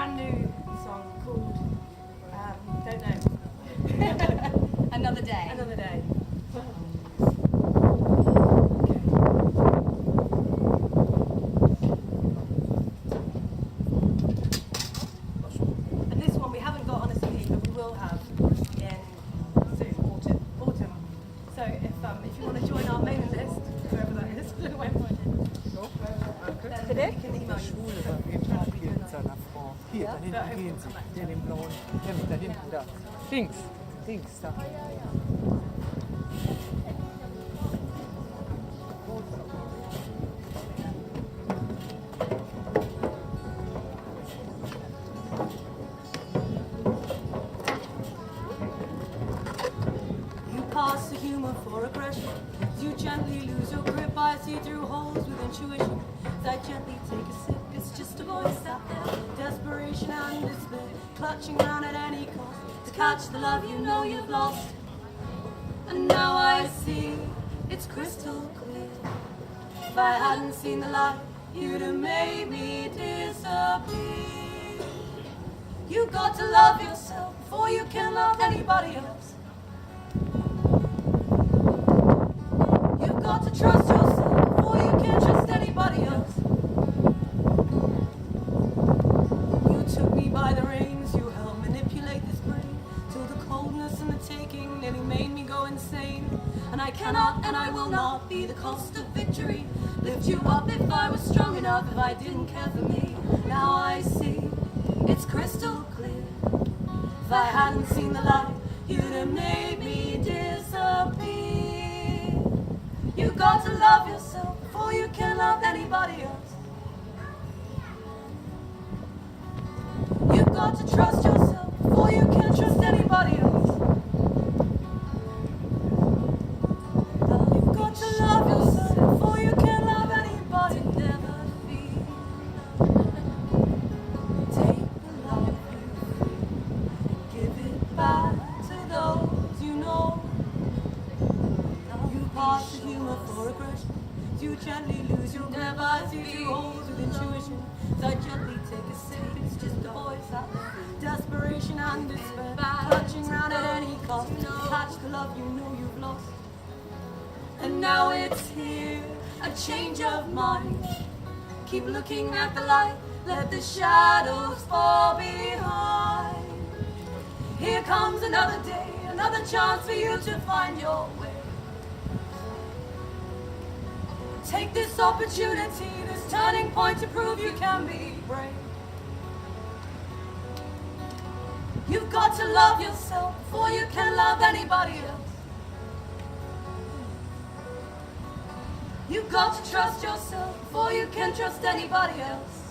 brand new song called, don't know. Another day. Another Day. And this one we haven't got on a CD, but we will have in soon, autumn. So if you want to join our mailing list, wherever that is, Today? you can email you. Schwule war eben hier in seiner Frau. Hier, da hinten gehen sie. Der in dem blauen Hemd, da hinten, da. Links, links, da. You pass the humor for aggression. You gently lose your grip. I see through holes with intuition. As I gently take a sip, it's just a voice out there. Desperation and despair, clutching round at any cost to catch the love you know you've lost. And now I see it's crystal clear. If I hadn't seen the light, you'd have made me disappear. You got to love yourself before you can love anybody else. You've got to trust yourself before you can trust anybody else. You took me by the reins, you helped manipulate this brain till the coldness and the taking nearly made me go insane. And I cannot and I will not be the cost of victory. Lift you up if I was strong enough, if I didn't care for me. Now I see it's crystal clear. If I hadn't seen the light, you'd have made me disappear. You got to love yourself before you can love anybody else. You got to trust yourself before you can trust anybody else. You've got to love yourself before you can love anybody. Never feel take the love you feel, give it back to those you know. You pass the humor for aggression. You gently lose your grip. I see through holes with intuition. As I gently take a sip, it's just a voice out there. Desperation and despair, clutching round at any cost to catch the love you know you've lost. And now it's here, a change of mind. Keep looking at the light, let the shadows fall behind. Here comes another day, another chance for you to find your way. Take this opportunity, this turning point to prove you can be brave. You've got to love yourself before you can love anybody else. You've got to trust yourself before you can trust anybody else.